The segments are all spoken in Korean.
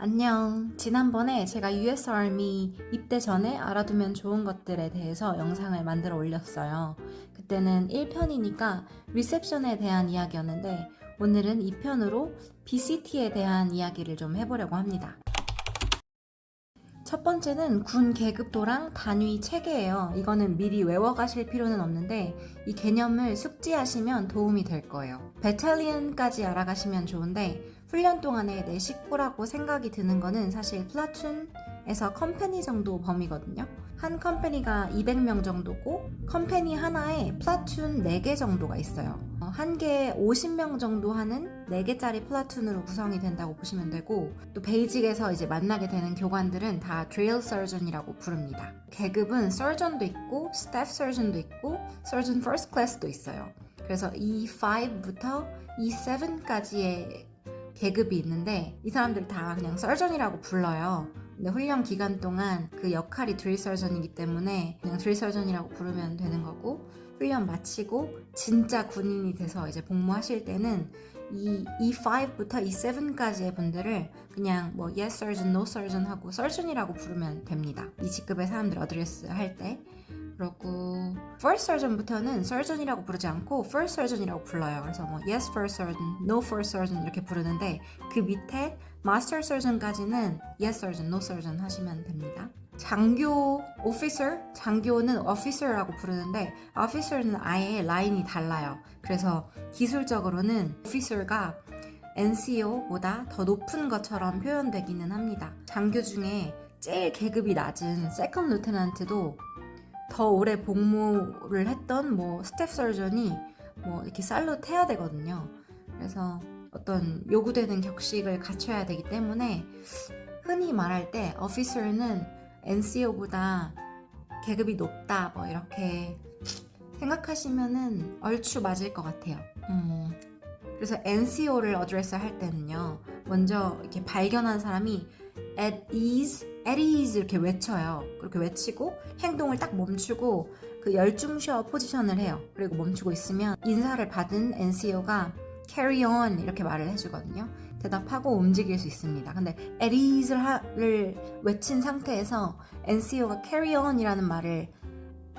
안녕. 지난번에 제가 US Army 입대 전에 알아두면 좋은 것들에 대해서 영상을 만들어 올렸어요. 그때는 1편이니까 리셉션에 대한 이야기였는데 오늘은 2편으로 BCT에 대한 이야기를 좀 해보려고 합니다. 첫 번째는 군 계급도랑 단위 체계예요. 이거는 미리 외워가실 필요는 없는데 이 개념을 숙지하시면 도움이 될 거예요. 베탈리언까지 알아가시면 좋은데 훈련 동안에 내 식구라고 생각이 드는 거는 사실 플라툰에서 컴퍼니 정도 범위거든요. 한 컴퍼니가 200명 정도고 컴퍼니 하나에 플라툰 4개 정도가 있어요. 한 개에 50명 정도 하는 4개짜리 플라툰으로 구성이 된다고 보시면 되고, 또 베이직에서 이제 만나게 되는 교관들은 다 drill surgeon이라고 부릅니다. 계급은 surgeon도 있고 staff surgeon도 있고 surgeon first class도 있어요. 그래서 E5부터 E7까지의 계급이 있는데 이 사람들 다 그냥 surgeon이라고 불러요. 근데 훈련 기간 동안 그 역할이 drill surgeon이기 때문에 그냥 drill surgeon이라고 부르면 되는 거고, 훈련 마치고 진짜 군인이 돼서 이제 복무하실 때는 이 E5부터 E7까지의 분들을 그냥 뭐 yes surgeon, no surgeon 하고 surgeon이라고 부르면 됩니다. 이 직급의 사람들 어드레스 할 때. 그리고 first surgeon부터는 surgeon이라고 부르지 않고 first surgeon이라고 불러요. 그래서 뭐 yes first surgeon, no first surgeon 이렇게 부르는데 그 밑에 master surgeon까지는 yes surgeon, no surgeon 하시면 됩니다. 장교 officer, 장교는 officer라고 부르는데 officer는 아예 라인이 달라요. 그래서 기술적으로는 officer가 NCO보다 더 높은 것처럼 표현되기는 합니다. 장교 중에 제일 계급이 낮은 second lieutenant도 더 오래 복무를 했던 뭐 스태프 서전이 뭐 이렇게 살로 태야 되거든요. 그래서 어떤 요구되는 격식을 갖춰야 되기 때문에 흔히 말할 때 officer는 NCO보다 계급이 높다 뭐 이렇게 생각하시면은 얼추 맞을 것 같아요. 그래서 NCO를 어드레스 할 때는요, 먼저 이렇게 발견한 사람이 at ease 이렇게 외쳐요. 그렇게 외치고 행동을 딱 멈추고 그 열중셔 포지션을 해요. 그리고 멈추고 있으면 인사를 받은 NCO가 carry on 이렇게 말을 해주거든요. 대답하고 움직일 수 있습니다. 근데 at ease를 외친 상태에서 NCO가 carry on 이라는 말을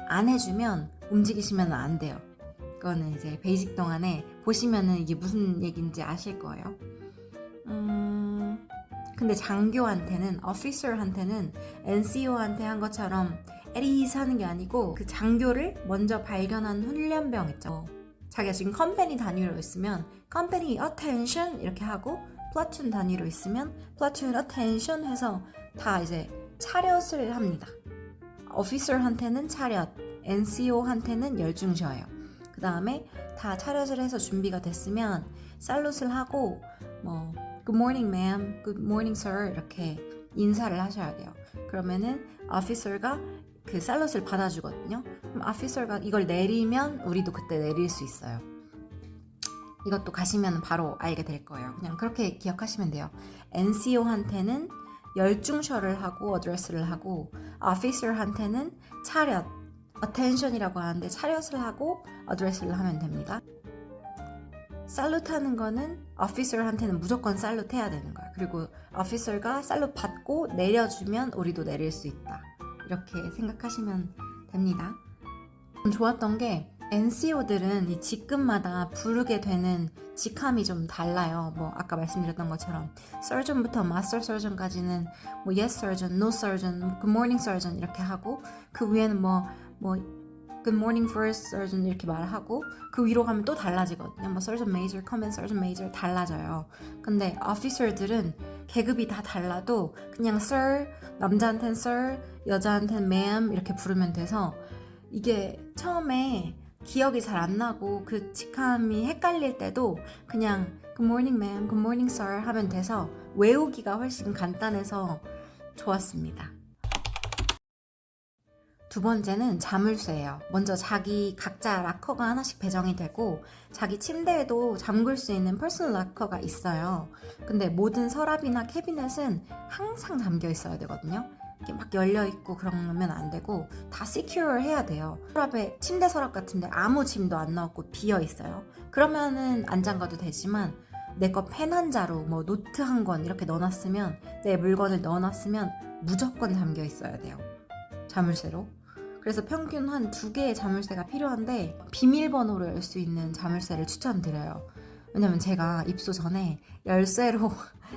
안 해주면 움직이시면 안 돼요. 그거는 이제 베이직 동안에 보시면은 이게 무슨 얘기인지 아실 거예요. 근데 장교한테는, officer한테는 NCO한테 한 것처럼 에리스 하는 게 아니고 그 장교를 먼저 발견한 훈련병 있죠. 자기가 지금 컴퍼니 단위로 있으면 컴퍼니 attention 이렇게 하고, 플라툰 단위로 있으면 플라툰 attention 해서 다 이제 차렷을 합니다. officer한테는 차렷, NCO한테는 열중셔요. 그 다음에 다 차렷을 해서 준비가 됐으면 살룻을 하고 뭐 Good morning ma'am, good morning sir 이렇게 인사를 하셔야 돼요. 그러면은 officer가 그 살룻을 받아주거든요. 그럼 officer가 이걸 내리면 우리도 그때 내릴 수 있어요. 이것도 가시면 바로 알게 될 거예요. 그냥 그렇게 기억하시면 돼요. NCO한테는 열중셔를 하고 어드레스를 하고, officer한테는 차렷, attention이라고 하는데 차렷을 하고 어드레스를 하면 됩니다. 살루트 하는 거는 officer한테는 무조건 살루트 해야 되는 거야. 그리고 officer가 살루트 받고 내려주면 우리도 내릴 수 있다. 이렇게 생각하시면 됩니다. 좋았던 게 NCO들은 이 직급마다 부르게 되는 직함이 좀 달라요. 뭐 아까 말씀드렸던 것처럼 surgeon부터 master surgeon까지는 뭐 yes surgeon, no surgeon, good morning surgeon 이렇게 하고, 그 위에는 뭐 Good morning first surgeon 이렇게 말하고, 그 위로 가면 또 달라지거든요. 뭐 surgeon major, command surgeon major 달라져요. 근데 officer들은 계급이 다 달라도 그냥 sir, 남자한테는 sir, 여자한테는 ma'am 이렇게 부르면 돼서 이게 처음에 기억이 잘 안 나고 그 직함이 헷갈릴 때도 그냥 good morning ma'am, good morning sir 하면 돼서 외우기가 훨씬 간단해서 좋았습니다. 두 번째는 자물쇠예요. 먼저 자기 각자 락커가 하나씩 배정이 되고 자기 침대에도 잠글 수 있는 퍼스널 락커가 있어요. 근데 모든 서랍이나 캐비넷은 항상 잠겨 있어야 되거든요. 이렇게 막 열려 있고 그러면 안 되고 다 secure 해야 돼요. 서랍에 침대 서랍 같은데 아무 짐도 안 넣었고 비어 있어요. 그러면은 안 잠가도 되지만 내 거 펜 한 자루, 뭐 노트 한 권 이렇게 넣어놨으면, 내 물건을 넣어놨으면 무조건 잠겨 있어야 돼요. 자물쇠로. 그래서 평균 한 2개의 자물쇠가 필요한데 비밀번호로 열 수 있는 자물쇠를 추천드려요. 왜냐면 제가 입소 전에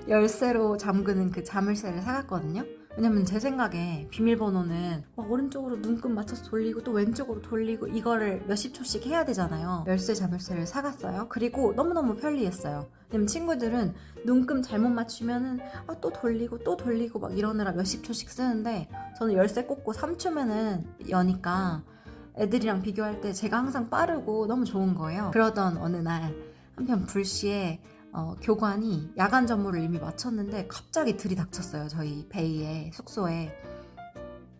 열쇠로 잠그는 그 자물쇠를 사갔거든요. 왜냐면 제 생각에 비밀번호는 막 오른쪽으로 눈금 맞춰서 돌리고 또 왼쪽으로 돌리고 이거를 몇십 초씩 해야 되잖아요. 열쇠 자물쇠를 사갔어요. 그리고 너무너무 편리했어요. 왜냐면 친구들은 눈금 잘못 맞추면은 또 돌리고 또 돌리고 막 이러느라 몇십 초씩 쓰는데 저는 열쇠 꽂고 3초면은 여니까 애들이랑 비교할 때 제가 항상 빠르고 너무 좋은 거예요. 그러던 어느 날 한편 불시에 교관이 야간 전무를 이미 마쳤는데 갑자기 들이닥쳤어요. 저희 베이의 숙소에.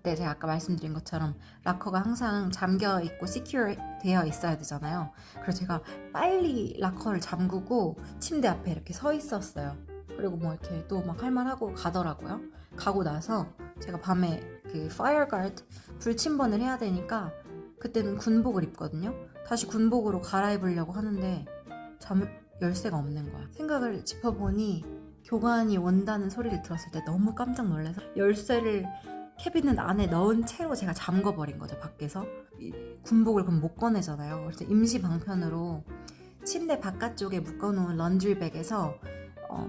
네, 제가 아까 말씀드린 것처럼 락커가 항상 잠겨 있고 시큐어 되어 있어야 되잖아요. 그래서 제가 빨리 락커를 잠그고 침대 앞에 이렇게 서 있었어요. 그리고 뭐 이렇게 또 막 할 말하고 가더라고요. 가고 나서 제가 밤에 그 파이어 가드 불침번을 해야 되니까 그때는 군복을 입거든요. 다시 군복으로 갈아입으려고 하는데 열쇠가 없는 거야. 생각을 짚어보니 교관이 온다는 소리를 들었을 때 너무 깜짝 놀라서 열쇠를 캐비닛 안에 넣은 채로 제가 잠궈버린 거죠. 밖에서 군복을 그럼 못 꺼내잖아요. 그래서 임시 방편으로 침대 바깥쪽에 묶어놓은 런드리백에서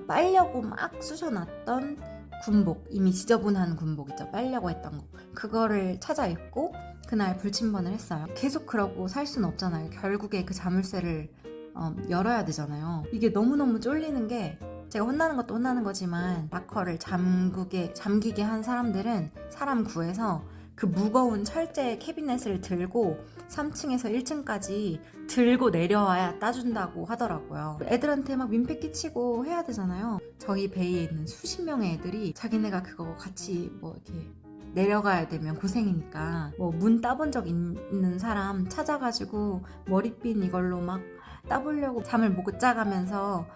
빨려고 막 쑤셔놨던 군복, 이미 지저분한 군복 있죠. 빨려고 했던 거, 그거를 찾아 입고 그날 불침번을 했어요. 계속 그러고 살 수는 없잖아요. 결국에 그 자물쇠를 열어야 되잖아요. 이게 너무너무 쫄리는 게, 제가 혼나는 것도 혼나는 거지만 락커를 잠기게 한 사람들은 사람 구해서 그 무거운 철제 캐비넷을 들고 3층에서 1층까지 들고 내려와야 따준다고 하더라고요. 애들한테 막 민폐 끼치고 해야 되잖아요. 저희 베이에 있는 수십 명의 애들이 자기네가 그거 같이 뭐 이렇게 내려가야 되면 고생이니까 뭐 문 따본 적 있는 사람 찾아가지고 머리핀 이걸로 막 따보려고 잠을 못 자가면서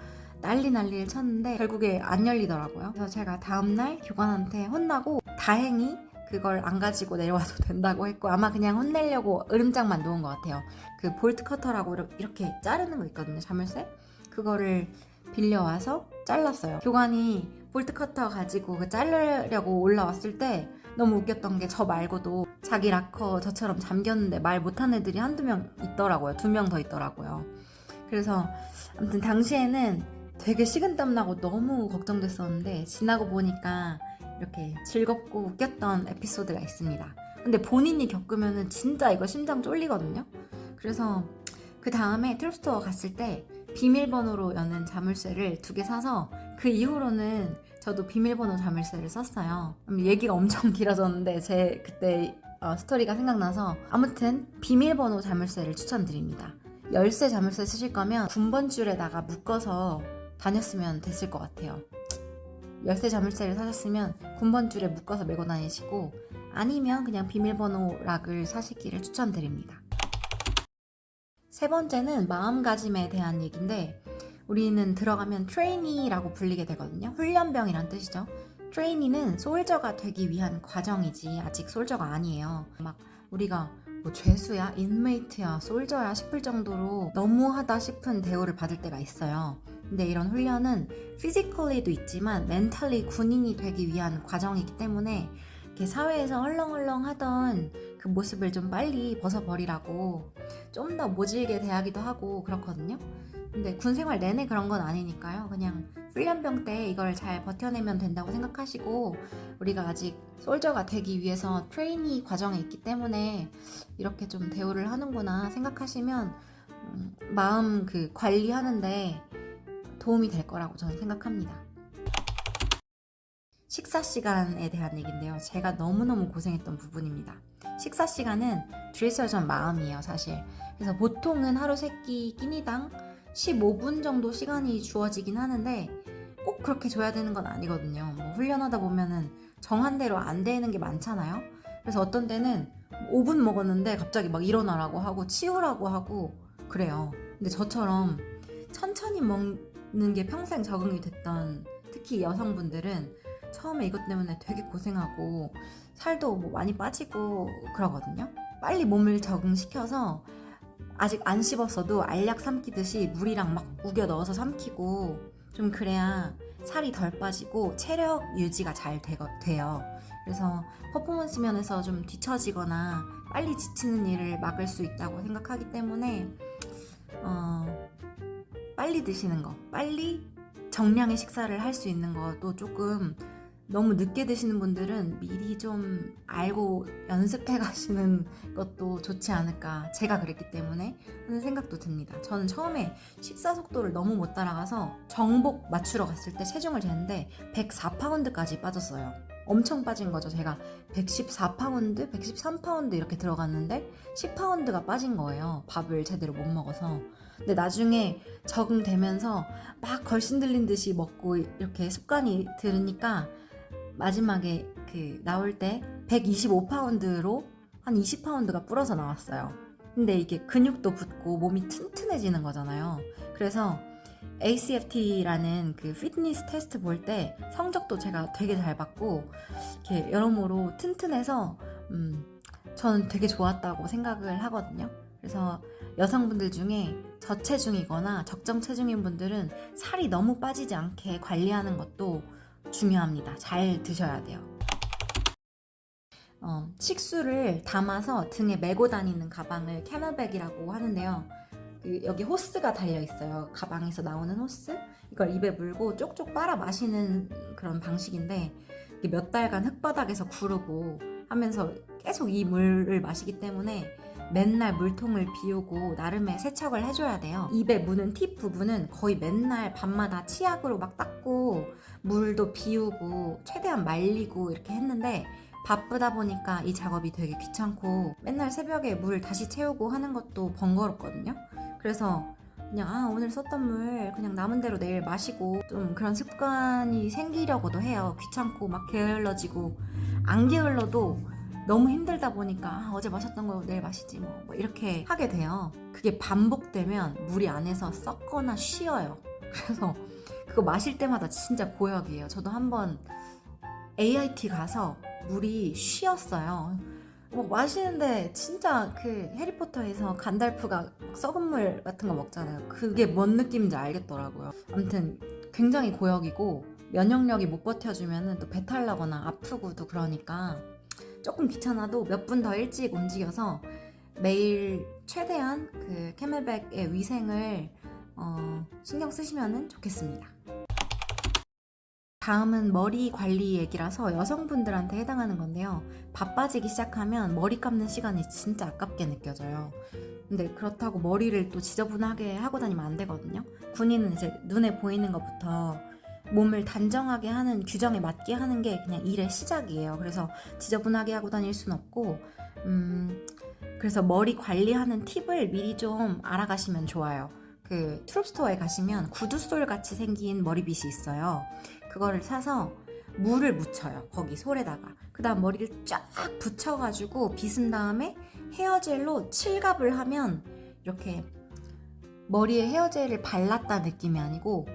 난리를 쳤는데 결국에 안 열리더라고요. 그래서 제가 다음날 교관한테 혼나고 다행히 그걸 안 가지고 내려와도 된다고 했고, 아마 그냥 혼내려고 으름장만 놓은 것 같아요. 그 볼트 커터라고 이렇게 자르는 거 있거든요, 자물쇠. 그거를 빌려와서 잘랐어요. 교관이 볼트 커터 가지고 자르려고 올라왔을 때 너무 웃겼던 게, 저 말고도 자기 락커 저처럼 잠겼는데 말 못한 애들이 한두 명 있더라고요. 2명 더 있더라고요. 그래서 아무튼 당시에는 되게 식은땀 나고 너무 걱정됐었는데, 지나고 보니까 이렇게 즐겁고 웃겼던 에피소드가 있습니다. 근데 본인이 겪으면은 진짜 이거 심장 쫄리거든요. 그래서 그 다음에 트립스토어 갔을 때 비밀번호로 여는 자물쇠를 2개 사서 그 이후로는 저도 비밀번호 자물쇠를 썼어요. 얘기가 엄청 길어졌는데 제 그때 스토리가 생각나서, 아무튼 비밀번호 자물쇠를 추천드립니다. 열쇠 자물쇠 쓰실 거면 군번줄에다가 묶어서 다녔으면 됐을 것 같아요. 열쇠 자물쇠를 사셨으면 군번줄에 묶어서 메고 다니시고, 아니면 그냥 비밀번호 락을 사시기를 추천드립니다. 3번째는 마음가짐에 대한 얘기인데, 우리는 들어가면 트레이니라고 불리게 되거든요. 훈련병이란 뜻이죠. 트레이니는 솔저가 되기 위한 과정이지 아직 솔저가 아니에요. 막 우리가 뭐 죄수야, 인메이트야, 솔저야 싶을 정도로 너무하다 싶은 대우를 받을 때가 있어요. 근데 이런 훈련은 피지컬리도 있지만 멘탈리 군인이 되기 위한 과정이기 때문에 이렇게 사회에서 헐렁헐렁 하던 그 모습을 좀 빨리 벗어버리라고 좀 더 모질게 대하기도 하고 그렇거든요. 근데 군 생활 내내 그런 건 아니니까요. 그냥 훈련병 때 이걸 잘 버텨내면 된다고 생각하시고, 우리가 아직 솔저가 되기 위해서 트레이니 과정에 있기 때문에 이렇게 좀 대우를 하는구나 생각하시면 마음 관리하는데 도움이 될 거라고 저는 생각합니다. 식사 시간에 대한 얘기인데요. 제가 너무너무 고생했던 부분입니다. 식사 시간은 드레서전 마음이에요, 사실. 그래서 보통은 하루 3끼 끼니당 15분 정도 시간이 주어지긴 하는데 꼭 그렇게 줘야 되는 건 아니거든요. 뭐 훈련하다 보면은 정한대로 안 되는 게 많잖아요. 그래서 어떤 때는 5분 먹었는데 갑자기 막 일어나라고 하고 치우라고 하고 그래요. 근데 저처럼 천천히 먹는 게 평생 적응이 됐던 특히 여성분들은 처음에 이것 때문에 되게 고생하고 살도 뭐 많이 빠지고 그러거든요. 빨리 몸을 적응시켜서 아직 안 씹었어도 알약 삼키듯이 물이랑 막 우겨 넣어서 삼키고 좀 그래야 살이 덜 빠지고 체력 유지가 잘 돼요. 그래서 퍼포먼스 면에서 좀 뒤처지거나 빨리 지치는 일을 막을 수 있다고 생각하기 때문에 빨리 드시는 거, 빨리 정량의 식사를 할 수 있는 것도 조금 너무 늦게 드시는 분들은 미리 좀 알고 연습해 가시는 것도 좋지 않을까, 제가 그랬기 때문에 하는 생각도 듭니다. 저는 처음에 식사 속도를 너무 못 따라가서 정복 맞추러 갔을 때 체중을 쟀는데 104파운드까지 빠졌어요. 엄청 빠진 거죠. 제가 114파운드, 113파운드 이렇게 들어갔는데 10파운드가 빠진 거예요. 밥을 제대로 못 먹어서. 근데 나중에 적응되면서 막 걸신 들린 듯이 먹고 이렇게 습관이 들으니까 마지막에 나올 때 125파운드로 한 20파운드가 불어서 나왔어요. 근데 이게 근육도 붙고 몸이 튼튼해지는 거잖아요. 그래서 ACFT라는 그 피트니스 테스트 볼 때 성적도 제가 되게 잘 받고 이렇게 여러모로 튼튼해서 저는 되게 좋았다고 생각을 하거든요. 그래서 여성분들 중에 저체중이거나 적정 체중인 분들은 살이 너무 빠지지 않게 관리하는 것도 중요합니다. 잘 드셔야 돼요. 식수를 담아서 등에 메고 다니는 가방을 캐멜백이라고 하는데요. 여기 호스가 달려 있어요. 가방에서 나오는 호스. 이걸 입에 물고 쪽쪽 빨아 마시는 그런 방식인데 몇 달간 흙바닥에서 구르고 하면서 계속 이 물을 마시기 때문에 맨날 물통을 비우고 나름의 세척을 해줘야 돼요. 입에 무는 팁 부분은 거의 맨날 밤마다 치약으로 막 닦고 물도 비우고 최대한 말리고 이렇게 했는데 바쁘다 보니까 이 작업이 되게 귀찮고 맨날 새벽에 물 다시 채우고 하는 것도 번거롭거든요. 그래서 그냥 오늘 썼던 물 그냥 남은 대로 내일 마시고 좀 그런 습관이 생기려고도 해요. 귀찮고 막 게을러지고 안 게을러도 너무 힘들다 보니까 어제 마셨던 거 내일 마시지 뭐 이렇게 하게 돼요. 그게 반복되면 물이 안에서 썩거나 쉬어요. 그래서 그거 마실 때마다 진짜 고역이에요. 저도 한번 AIT 가서 물이 쉬었어요. 마시는데 진짜 해리포터에서 간달프가 썩은 물 같은 거 먹잖아요. 그게 뭔 느낌인지 알겠더라고요. 아무튼 굉장히 고역이고 면역력이 못 버텨주면 또 배탈 나거나 아프고도 그러니까 조금 귀찮아도 몇 분 더 일찍 움직여서 매일 최대한 캐멜백의 위생을 신경 쓰시면 좋겠습니다. 다음은 머리 관리 얘기라서 여성분들한테 해당하는 건데요. 바빠지기 시작하면 머리 감는 시간이 진짜 아깝게 느껴져요. 근데 그렇다고 머리를 또 지저분하게 하고 다니면 안 되거든요. 군인은 이제 눈에 보이는 것부터 몸을 단정하게 하는, 규정에 맞게 하는 게 그냥 일의 시작이에요. 그래서 지저분하게 하고 다닐 순 없고 그래서 머리 관리하는 팁을 미리 좀 알아가시면 좋아요. 트룹스토어에 가시면 구두솔 같이 생긴 머리빗이 있어요. 그거를 사서 물을 묻혀요. 거기 솔에다가. 그 다음 머리를 쫙 붙여가지고 빗은 다음에 헤어젤로 칠갑을 하면 이렇게 머리에 헤어젤을 발랐다 느낌이 아니고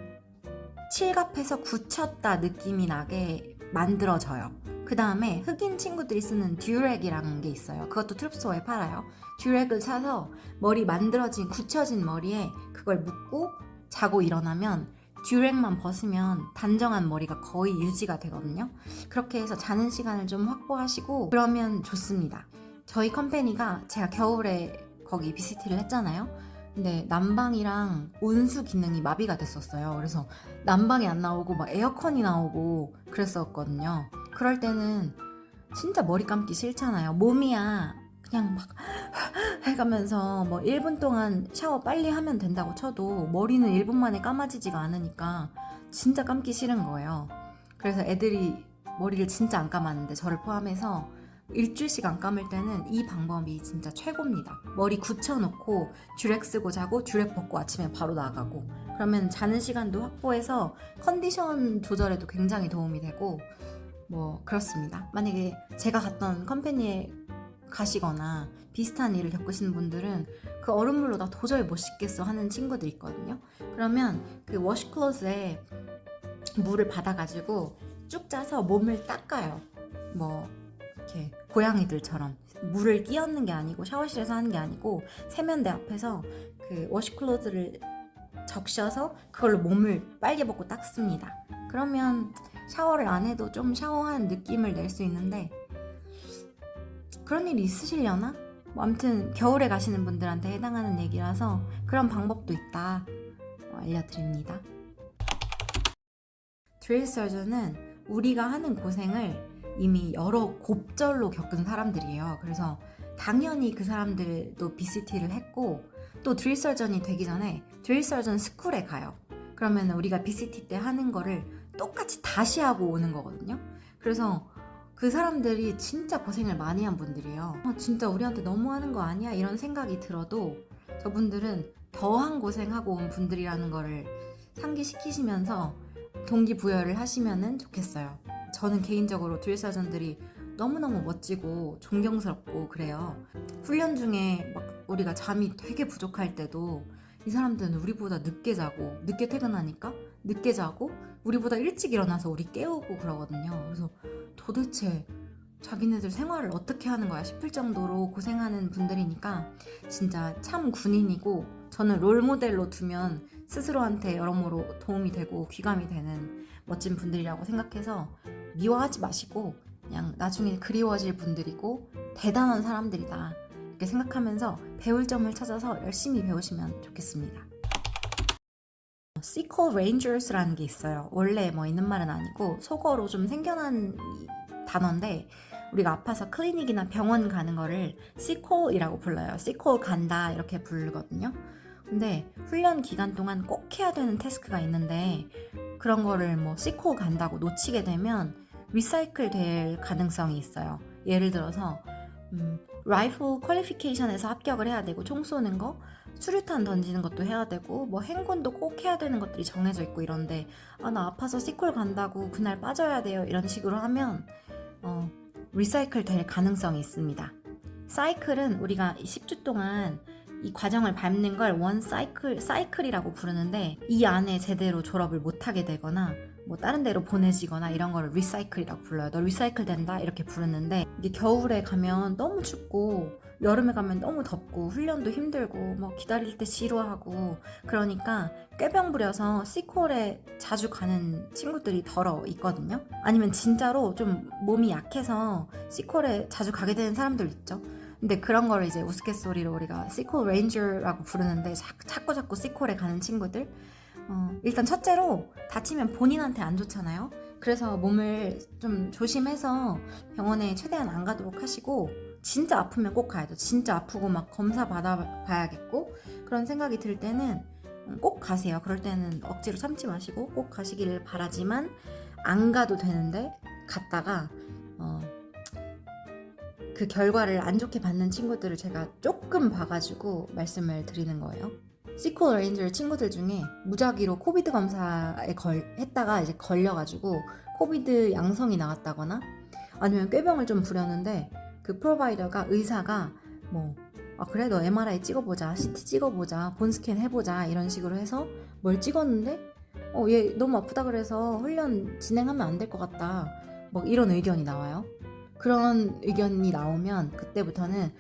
칠갑해서 굳혔다 느낌이 나게 만들어져요. 그 다음에 흑인 친구들이 쓰는 듀렉이라는 게 있어요. 그것도 트룹스토어에 팔아요. 듀렉을 사서 머리 만들어진 굳혀진 머리에 그걸 묶고 자고 일어나면 듀렉만 벗으면 단정한 머리가 거의 유지가 되거든요. 그렇게 해서 자는 시간을 좀 확보하시고 그러면 좋습니다. 저희 컴퍼니가 제가 겨울에 거기 비시티를 했잖아요. 근데 난방이랑 온수 기능이 마비가 됐었어요. 그래서 난방이 안 나오고 막 에어컨이 나오고 그랬었거든요. 그럴 때는 진짜 머리 감기 싫잖아요. 몸이야 그냥 막 해가면서 1분 동안 샤워 빨리 하면 된다고 쳐도 머리는 1분 만에 감아지지가 않으니까 진짜 감기 싫은 거예요. 그래서 애들이 머리를 진짜 안 감았는데 저를 포함해서 일주일씩 안 감을 때는 이 방법이 진짜 최고입니다. 머리 굳혀놓고 듀렉 쓰고 자고 듀렉 벗고 아침에 바로 나가고 그러면 자는 시간도 확보해서 컨디션 조절에도 굉장히 도움이 되고 그렇습니다. 만약에 제가 갔던 컴퍼니에 가시거나 비슷한 일을 겪으시는 분들은 그 얼음물로 나 도저히 못 씻겠어 하는 친구들 있거든요. 그러면 워시클로즈에 물을 받아가지고 쭉 짜서 몸을 닦아요. 이렇게 고양이들처럼 물을 끼얹는 게 아니고 샤워실에서 하는 게 아니고 세면대 앞에서 그 워시클로즈를 적셔서 그걸로 몸을 빨개 벗고 닦습니다. 그러면 샤워를 안 해도 좀 샤워한 느낌을 낼 수 있는데 그런 일이 있으시려나? 뭐 아무튼 겨울에 가시는 분들한테 해당하는 얘기라서 그런 방법도 있다 알려드립니다. 드릴 서전은 우리가 하는 고생을 이미 여러 곱절로 겪은 사람들이에요. 그래서 당연히 그 사람들도 BCT를 했고 또 드릴 서전이 되기 전에 드릴 서전 스쿨에 가요. 그러면 우리가 BCT 때 하는 거를 똑같이 다시 하고 오는 거거든요. 그래서 그 사람들이 진짜 고생을 많이 한 분들이에요. 진짜 우리한테 너무 하는 거 아니야? 이런 생각이 들어도 저분들은 더한 고생하고 온 분들이라는 거를 상기시키시면서 동기부여를 하시면 좋겠어요. 저는 개인적으로 드릴 서전들이 너무너무 멋지고 존경스럽고 그래요. 훈련 중에 막 우리가 잠이 되게 부족할 때도 이 사람들은 우리보다 늦게 자고 늦게 퇴근하니까 늦게 자고 우리보다 일찍 일어나서 우리 깨우고 그러거든요. 그래서 도대체 자기네들 생활을 어떻게 하는 거야 싶을 정도로 고생하는 분들이니까 진짜 참 군인이고 저는 롤모델로 두면 스스로한테 여러모로 도움이 되고 귀감이 되는 멋진 분들이라고 생각해서 미워하지 마시고 그냥 나중에 그리워질 분들이고 대단한 사람들이다 이렇게 생각하면서 배울 점을 찾아서 열심히 배우시면 좋겠습니다. Sequel Rangers라는 게 있어요. 원래 뭐 있는 말은 아니고 속어로 좀 생겨난 단어인데 우리가 아파서 클리닉이나 병원 가는 거를 Sequel이라고 불러요. Sequel 간다 이렇게 부르거든요. 근데 훈련 기간 동안 꼭 해야 되는 태스크가 있는데 그런 거를 뭐 Sequel 간다고 놓치게 되면 리사이클 될 가능성이 있어요. 예를 들어서 라이플 퀄리피케이션에서 합격을 해야 되고 총 쏘는 거, 수류탄 던지는 것도 해야 되고 뭐 행군도 꼭 해야 되는 것들이 정해져 있고 이런데 나 아파서 시콜 간다고 그날 빠져야 돼요 이런 식으로 하면 리사이클 될 가능성이 있습니다. 사이클은 우리가 10주 동안 이 과정을 밟는 걸 원 사이클이라고 부르는데 이 안에 제대로 졸업을 못하게 되거나 뭐 다른 데로 보내지거나 이런 거를 리사이클이라고 불러요. 너 리사이클 된다 이렇게 부르는데 이게 겨울에 가면 너무 춥고 여름에 가면 너무 덥고 훈련도 힘들고 뭐 기다릴 때 지루하고 그러니까 꾀병 부려서 시콜에 자주 가는 친구들이 덜어 있거든요. 아니면 진짜로 좀 몸이 약해서 시콜에 자주 가게 되는 사람들 있죠. 근데 그런 거를 이제 우스갯소리로 우리가 시콜 레인저라고 부르는데 자꾸 시콜에 가는 친구들 일단 첫째로 다치면 본인한테 안 좋잖아요. 그래서 몸을 좀 조심해서 병원에 최대한 안 가도록 하시고 진짜 아프면 꼭 가야 돼요. 진짜 아프고 막 검사 받아봐야겠고 그런 생각이 들 때는 꼭 가세요. 그럴 때는 억지로 참지 마시고 꼭 가시기를 바라지만 안 가도 되는데 갔다가 그 결과를 안 좋게 받는 친구들을 제가 조금 봐가지고 말씀을 드리는 거예요. 시콜 레인저 친구들 중에 무작위로 코비드 검사에 했다가 이제 걸려가지고 코비드 양성이 나왔다거나 아니면 꾀병을 좀 부렸는데 그 프로바이더가 의사가 그래 너 MRI 찍어보자 CT 찍어보자 본스캔 해보자 이런 식으로 해서 뭘 찍었는데 얘 너무 아프다 그래서 훈련 진행하면 안 될 것 같다 이런 의견이 나와요. 그런 의견이 나오면 그때부터는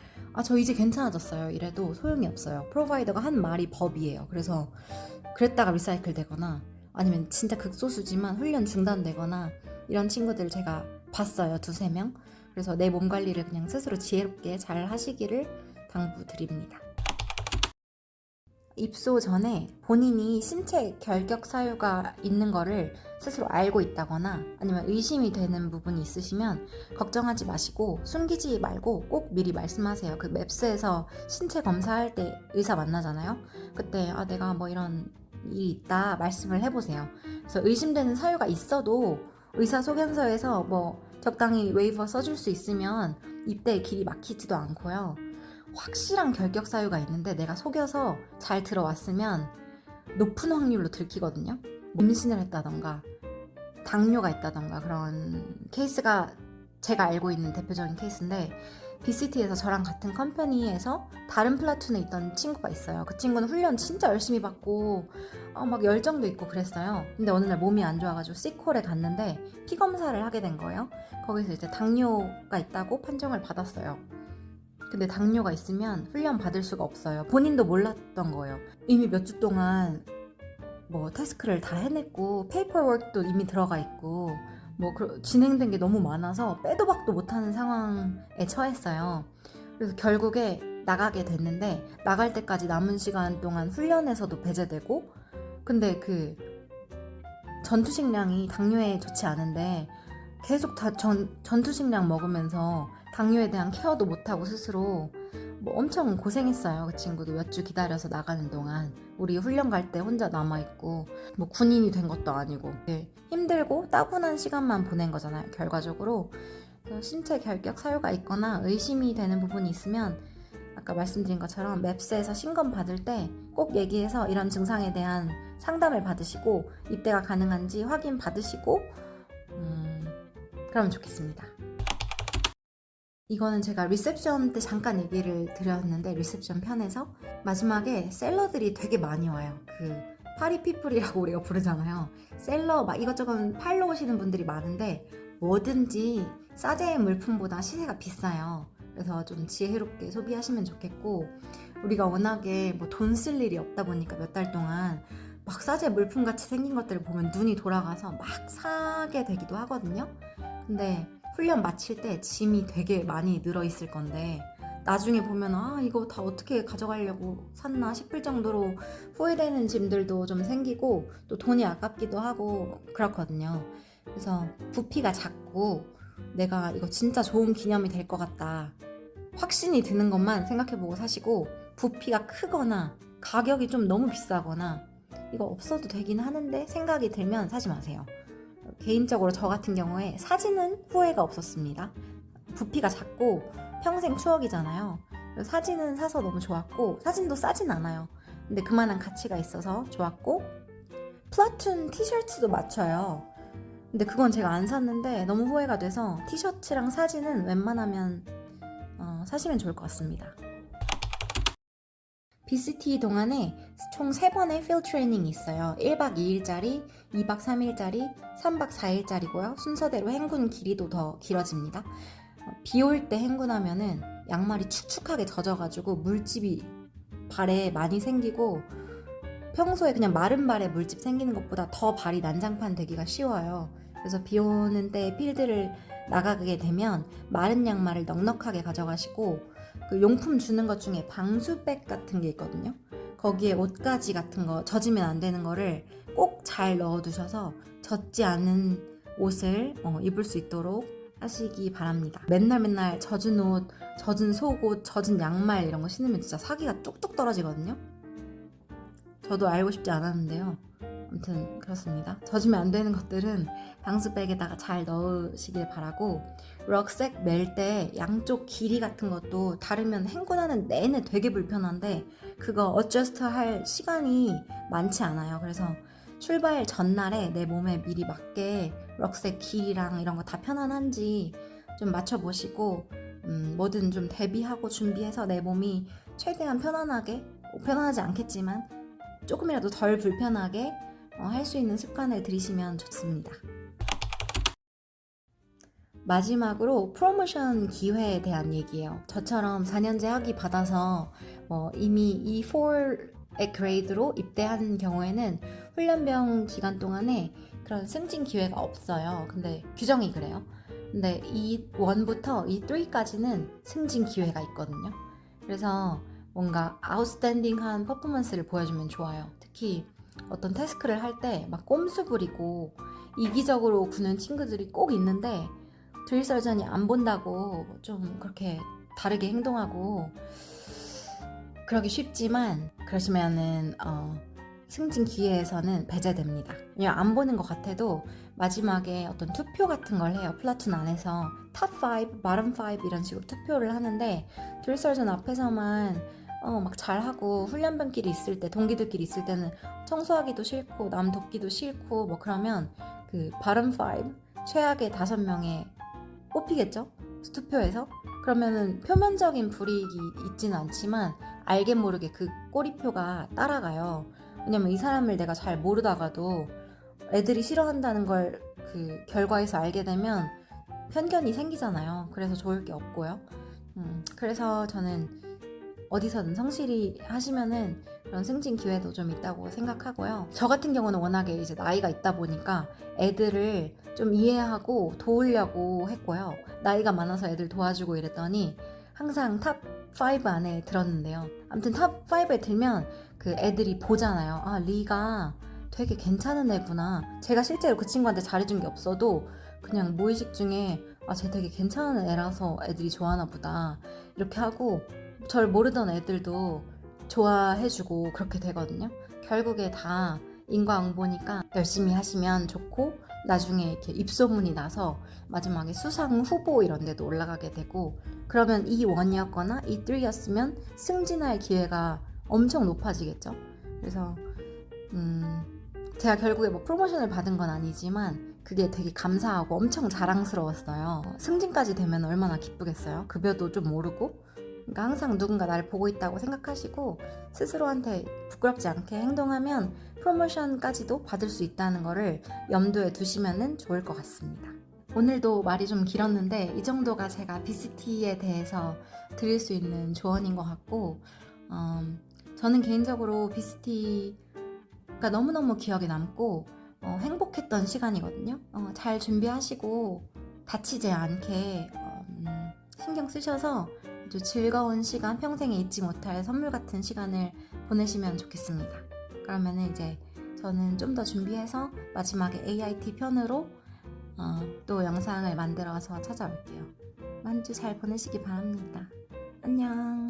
저 이제 괜찮아졌어요 이래도 소용이 없어요. 프로바이더가 한 말이 법이에요. 그래서 그랬다가 리사이클 되거나 아니면 진짜 극소수지만 훈련 중단되거나 이런 친구들 제가 봤어요. 2-3명. 그래서 내 몸 관리를 그냥 스스로 지혜롭게 잘 하시기를 당부드립니다. 입소 전에 본인이 신체 결격 사유가 있는 거를 스스로 알고 있다거나 아니면 의심이 되는 부분이 있으시면 걱정하지 마시고 숨기지 말고 꼭 미리 말씀하세요. 그 맵스에서 신체 검사할 때 의사 만나잖아요. 그때 내가 이런 일이 있다 말씀을 해보세요. 그래서 의심되는 사유가 있어도 의사소견서에서 적당히 웨이버 써줄 수 있으면 입대에 길이 막히지도 않고요. 확실한 결격 사유가 있는데 내가 속여서 잘 들어왔으면 높은 확률로 들키거든요. 임신을 했다던가 당뇨가 있다던가 그런 케이스가 제가 알고 있는 대표적인 케이스인데 BCT에서 저랑 같은 컴퍼니에서 다른 플라툰에 있던 친구가 있어요. 그 친구는 훈련 진짜 열심히 받고 막 열정도 있고 그랬어요. 근데 어느 날 몸이 안 좋아가지고 시콜에 갔는데 피 검사를 하게 된 거예요. 거기서 이제 당뇨가 있다고 판정을 받았어요. 근데 당뇨가 있으면 훈련 받을 수가 없어요. 본인도 몰랐던 거예요. 이미 몇 주 동안 뭐 태스크를 다 해냈고 페이퍼워크도 이미 들어가 있고 뭐 진행된 게 너무 많아서 빼도 박도 못하는 상황에 처했어요. 그래서 결국에 나가게 됐는데 나갈 때까지 남은 시간 동안 훈련에서도 배제되고 근데 그 전투식량이 당뇨에 좋지 않은데 계속 다 전투식량 먹으면서 당뇨에 대한 케어도 못하고 스스로 뭐 엄청 고생했어요. 그 친구도 몇 주 기다려서 나가는 동안 우리 훈련 갈 때 혼자 남아있고 뭐 군인이 된 것도 아니고 힘들고 따분한 시간만 보낸 거잖아요. 결과적으로 신체 결격 사유가 있거나 의심이 되는 부분이 있으면 아까 말씀드린 것처럼 맵스에서 신검 받을 때 꼭 얘기해서 이런 증상에 대한 상담을 받으시고 입대가 가능한지 확인 받으시고 그러면 좋겠습니다. 이거는 제가 리셉션 때 잠깐 얘기를 드렸는데 리셉션 편에서 마지막에 셀러들이 되게 많이 와요. 그 파리피플이라고 우리가 부르잖아요. 셀러 막 이것저것 팔러 오시는 분들이 많은데 뭐든지 싸제의 물품보다 시세가 비싸요. 그래서 좀 지혜롭게 소비하시면 좋겠고 우리가 워낙에 뭐 돈 쓸 일이 없다 보니까 몇 달 동안 막 싸제 물품 같이 생긴 것들을 보면 눈이 돌아가서 막 사게 되기도 하거든요. 근데 훈련 마칠 때 짐이 되게 많이 늘어 있을 건데 나중에 보면 아 이거 다 어떻게 가져가려고 샀나 싶을 정도로 후회되는 짐들도 좀 생기고 또 돈이 아깝기도 하고 그렇거든요. 그래서 부피가 작고 내가 이거 진짜 좋은 기념이 될 것 같다 확신이 드는 것만 생각해보고 사시고 부피가 크거나 가격이 좀 너무 비싸거나 이거 없어도 되긴 하는데 생각이 들면 사지 마세요. 개인적으로 저 같은 경우에 사진은 후회가 없었습니다. 부피가 작고 평생 추억이잖아요. 사진은 사서 너무 좋았고 사진도 싸진 않아요. 근데 그만한 가치가 있어서 좋았고 플라툰 티셔츠도 맞춰요. 근데 그건 제가 안 샀는데 너무 후회가 돼서 티셔츠랑 사진은 웬만하면 사시면 좋을 것 같습니다. BCT 동안에 총 3번의 필드 트레이닝이 있어요. 1박 2일짜리, 2박 3일짜리, 3박 4일짜리고요. 순서대로 행군 길이도 더 길어집니다. 비 올 때 행군하면은 양말이 축축하게 젖어가지고 물집이 발에 많이 생기고 평소에 그냥 마른 발에 물집 생기는 것보다 더 발이 난장판 되기가 쉬워요. 그래서 비 오는 때 필드를 나가게 되면 마른 양말을 넉넉하게 가져가시고 그 용품 주는 것 중에 방수백 같은 게 있거든요. 거기에 옷가지 같은 거 젖으면 안 되는 거를 꼭 잘 넣어두셔서 젖지 않은 옷을 입을 수 있도록 하시기 바랍니다. 맨날 젖은 옷, 젖은 속옷, 젖은 양말 이런 거 신으면 진짜 사기가 뚝뚝 떨어지거든요. 저도 알고 싶지 않았는데요. 아무튼 그렇습니다. 젖으면 안 되는 것들은 방수백에다가 잘 넣으시길 바라고 럭색 멜 때 양쪽 길이 같은 것도 다르면 행군하는 내내 되게 불편한데 그거 어저스트 할 시간이 많지 않아요. 그래서 출발 전날에 내 몸에 미리 맞게 럭색 길이랑 이런 거 다 편안한지 좀 맞춰보시고 뭐든 좀 대비하고 준비해서 내 몸이 최대한 편안하지 않겠지만 조금이라도 덜 불편하게 할 수 있는 습관을 들이시면 좋습니다. 마지막으로 프로모션 기회에 대한 얘기예요. 저처럼 4년제 학위 받아서 이미 E4의 그레이드로 입대한 경우에는 훈련병 기간 동안에 그런 승진 기회가 없어요. 근데 규정이 그래요. 근데 E1부터 E3까지는 승진 기회가 있거든요. 그래서 뭔가 아웃스탠딩한 퍼포먼스를 보여주면 좋아요. 특히 어떤 태스크를 할 때 막 꼼수 부리고 이기적으로 구는 친구들이 꼭 있는데 드릴 서전이 안 본다고 좀 그렇게 다르게 행동하고 그러기 쉽지만 그러시면은 승진 기회에서는 배제됩니다. 왜냐면 안 보는 것 같아도 마지막에 어떤 투표 같은 걸 해요. 플라툰 안에서 탑 5, 바텀 5 이런 식으로 투표를 하는데 드릴 서전 앞에서만 막 잘하고 훈련병끼리 있을 때 동기들끼리 있을 때는 청소하기도 싫고 남 돕기도 싫고 뭐 그러면 그 바텀 5 최악의 5명에 뽑히겠죠? 투표에서? 그러면은 표면적인 불이익이 있지는 않지만 알게 모르게 그 꼬리표가 따라가요. 왜냐면 이 사람을 내가 잘 모르다가도 애들이 싫어한다는 걸 그 결과에서 알게 되면 편견이 생기잖아요. 그래서 좋을 게 없고요. 그래서 저는 어디서든 성실히 하시면은 그런 승진 기회도 좀 있다고 생각하고요. 저 같은 경우는 워낙에 이제 나이가 있다 보니까 애들을 좀 이해하고 도우려고 했고요. 나이가 많아서 애들 도와주고 이랬더니 항상 탑 5 안에 들었는데요. 아무튼 탑 5에 들면 그 애들이 보잖아요. 아, 리가 되게 괜찮은 애구나. 제가 실제로 그 친구한테 잘해준 게 없어도 그냥 무의식 중에 아, 쟤 되게 괜찮은 애라서 애들이 좋아하나 보다. 이렇게 하고 절 모르던 애들도 좋아해주고 그렇게 되거든요. 결국에 다 인과응보니까 열심히 하시면 좋고 나중에 이렇게 입소문이 나서 마지막에 수상 후보 이런 데도 올라가게 되고 그러면 E1이었거나 E3였으면 승진할 기회가 엄청 높아지겠죠. 그래서 제가 결국에 뭐 프로모션을 받은 건 아니지만 그게 되게 감사하고 엄청 자랑스러웠어요. 승진까지 되면 얼마나 기쁘겠어요. 급여도 좀 오르고. 그러니까 항상 누군가 나를 보고 있다고 생각하시고 스스로한테 부끄럽지 않게 행동하면 프로모션까지도 받을 수 있다는 거를 염두에 두시면 좋을 것 같습니다. 오늘도 말이 좀 길었는데 이 정도가 제가 BCT에 대해서 드릴 수 있는 조언인 것 같고 저는 개인적으로 BCT가 너무너무 기억에 남고 행복했던 시간이거든요. 잘 준비하시고 다치지 않게 신경 쓰셔서 아주 즐거운 시간, 평생에 잊지 못할 선물 같은 시간을 보내시면 좋겠습니다. 그러면은 이제 저는 좀 더 준비해서 마지막에 AIT 편으로 또 영상을 만들어서 찾아올게요. 한 주 잘 보내시기 바랍니다. 안녕.